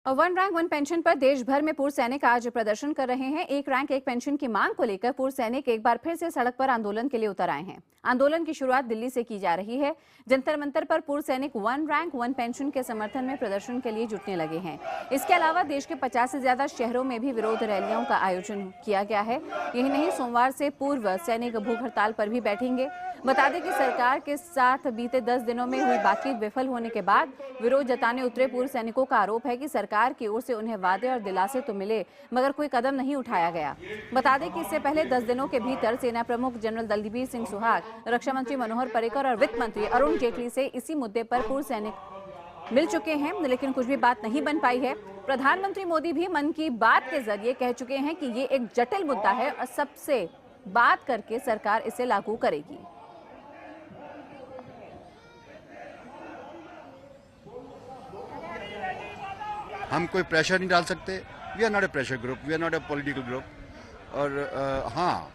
One rank one pension पर देश भर में पूर्व सैनिक आज प्रदर्शन कर रहे हैं। एक रैंक एक पेंशन की मांग को लेकर पूर्व सैनिक एक बार फिर से सड़क पर आंदोलन के लिए उतर आए हैं। आंदोलन की शुरुआत दिल्ली से की जा रही है। जंतर मंतर पर पूर्व सैनिक वन रैंक वन पेंशन के समर्थन में प्रदर्शन के लिए जुटने लगे हैं। इसके अलावा देश के 50 से ज्यादा शहरों में भी विरोध रैलियों का आयोजन किया गया है। यही नहीं, सोमवार से पूर्व सैनिक भूख हड़ताल पर भी बैठेंगे। बता दें कि सरकार के साथ बीते 10 दिनों में हुई बातचीत विफल होने के बाद विरोध जताने उतरे पूर्व सैनिकों का आरोप है कि सरकार की ओर से उन्हें वादे और दिलासे तो मिले, मगर कोई कदम नहीं उठाया गया। बता दें कि इससे पहले 10 दिनों के भीतर सेना प्रमुख जनरल दलबीर सिंह सुहाग, रक्षा मंत्री मनोहर पर्रिकर और वित्त मंत्री अरुण जेटली से इसी मुद्दे पर पूर्व सैनिक मिल चुके हैं, लेकिन कुछ भी बात नहीं बन पाई है। प्रधानमंत्री मोदी भी मन की बात के जरिए कह चुके हैं कि ये एक जटिल मुद्दा है और सबसे बात करके सरकार इसे लागू करेगी। हम कोई प्रेशर नहीं डाल सकते। We are not a pressure group, we are not a political group. और हाँ,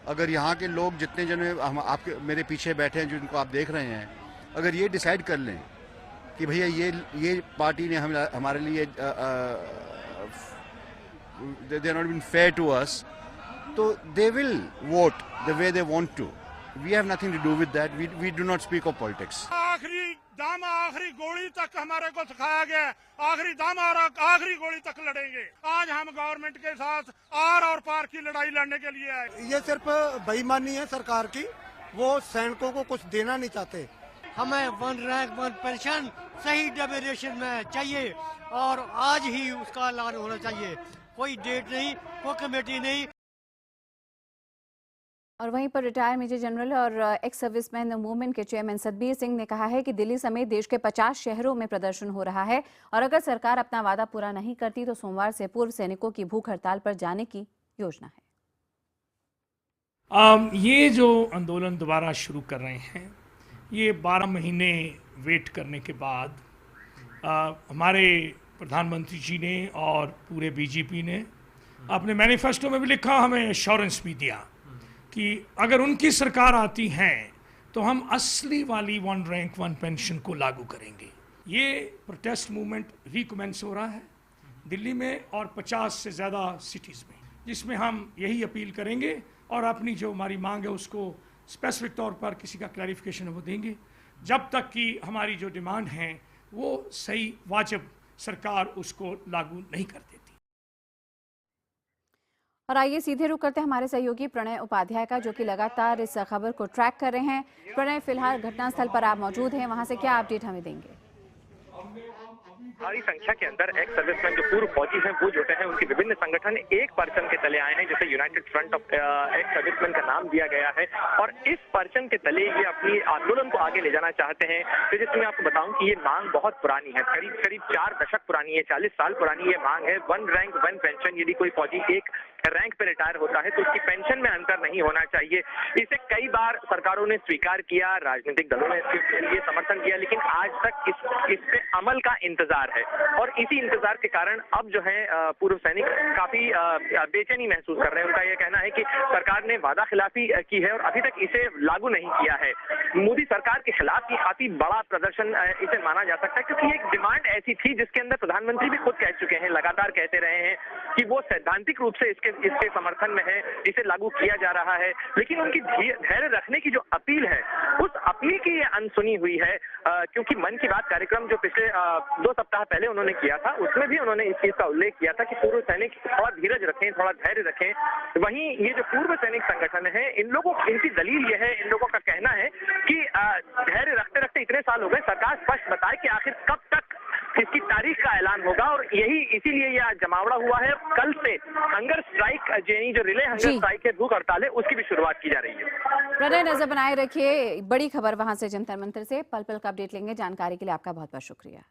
अगर यहाँ के लोग जितने जन हम आपके मेरे पीछे बैठे हैं, जिनको आप देख रहे हैं, अगर ये डिसाइड कर लें कि भैया ये पार्टी ने हमारे लिए they are not been fair to us, तो they will vote the way they want to. We have nothing to do with that. We do not speak of politics. आखिरी गोली तक हमारे को सिखाया गया, आखिरी दम और आखिरी गोली तक लड़ेंगे। आज हम गवर्नमेंट के साथ आर और पार की लड़ाई लड़ने के लिए आए। ये सिर्फ बेईमानी है सरकार की, वो सैनिकों को कुछ देना नहीं चाहते। हमें वन रैंक वन पेंशन सही डेफिनेशन में चाहिए और आज ही उसका ऐलान होना चाहिए। कोई डेट नहीं, कोई कमेटी नहीं। और वहीं पर रिटायर्ड मेजर जनरल और एक्स सर्विसमैन मूवमेंट के चेयरमैन सतबीर सिंह ने कहा है कि दिल्ली समेत देश के 50 शहरों में प्रदर्शन हो रहा है और अगर सरकार अपना वादा पूरा नहीं करती तो सोमवार से पूर्व सैनिकों की भूख हड़ताल पर जाने की योजना है। ये जो आंदोलन दोबारा शुरू कर रहे हैं, ये 12 महीने वेट करने के बाद हमारे प्रधानमंत्री जी ने और पूरे बीजेपी ने अपने मैनिफेस्टो में भी लिखा, हमें एश्योरेंस भी दिया कि अगर उनकी सरकार आती है तो हम असली वाली वन रैंक वन पेंशन को लागू करेंगे। ये प्रोटेस्ट मूवमेंट रिकमेंस हो रहा है दिल्ली में और 50 से ज़्यादा सिटीज़ में, जिसमें हम यही अपील करेंगे और अपनी जो हमारी मांग है उसको स्पेसिफिक तौर पर किसी का क्लैरिफिकेशन वो देंगे, जब तक कि हमारी जो डिमांड है वो सही वाजिब सरकार उसको लागू नहीं कर देती। और आइए सीधे रुक करते हैं हमारे सहयोगी प्रणय उपाध्याय का, जो कि लगातार इस खबर को ट्रैक कर रहे हैं। प्रणय, फिलहाल घटनास्थल पर आप मौजूद हैं, वहां से क्या अपडेट हमें देंगे? भारी संख्या के अंदर एक्स सर्विसमैन जो पूर्व फौजी हैं वो जुटे हैं। उनके विभिन्न संगठन एक परचम के तले आए हैं, जैसे United front of ex serviceman का नाम दिया गया है, और इस परचम के तले ये अपनी आंदोलन को आगे ले जाना चाहते हैं। तो जैसे मैं आपको बताऊं कि ये मांग बहुत पुरानी है, करीब 4 दशक पुरानी है, 40 साल पुरानी ये मांग है। वन रैंक वन पेंशन, यदि कोई फौजी एक रैंक पे रिटायर होता है तो उसकी पेंशन में अंतर नहीं होना चाहिए। इसे कई बार सरकारों ने स्वीकार किया, राजनीतिक दलों ने इसके लिए समर्थन किया, लेकिन आज तक इस पे अमल का इंतजार है। और इसी इंतजार के कारण अब जो है पूर्व सैनिक काफी बेचैनी महसूस कर रहे हैं। उनका यह कहना है कि सरकार ने वादा खिलाफी की है और अभी तक इसे लागू नहीं किया है। मोदी सरकार के खिलाफ ये काफी बड़ा प्रदर्शन इसे माना जा सकता है, क्योंकि एक डिमांड ऐसी थी जिसके अंदर प्रधानमंत्री भी खुद कह चुके हैं, लगातार कहते रहे हैं कि वो सैद्धांतिक रूप से इसके समर्थन में है, इसे लागू किया जा रहा है। लेकिन उनकी धैर्य रखने की जो अपील है, उस अपील की ये अनसुनी हुई है, क्योंकि मन की बात कार्यक्रम जो पिछले 2 सप्ताह पहले उन्होंने किया था, उसमें भी उन्होंने इस चीज का उल्लेख किया था कि पूर्व सैनिक थोड़ा धीरज रखें, थोड़ा धैर्य रखें। वहीं ये जो पूर्व सैनिक संगठन है, इनकी दलील ये है, इन लोगों का कहना है कि धैर्य रखते रखते इतने साल हो गए, सरकार स्पष्ट बताए कि आखिर कब तक इसकी तारीख का ऐलान होगा, और इसीलिए यह जमावड़ा हुआ है। कल से हंगर स्ट्राइक, जो रिले हंगर स्ट्राइक है, भूख हड़ताल है, उसकी भी शुरुआत की जा रही है। प्रणय, नजर बनाए रखिए, बड़ी खबर वहां से जंतर मंतर से पल पल का अपडेट लेंगे। जानकारी के लिए आपका बहुत बहुत शुक्रिया।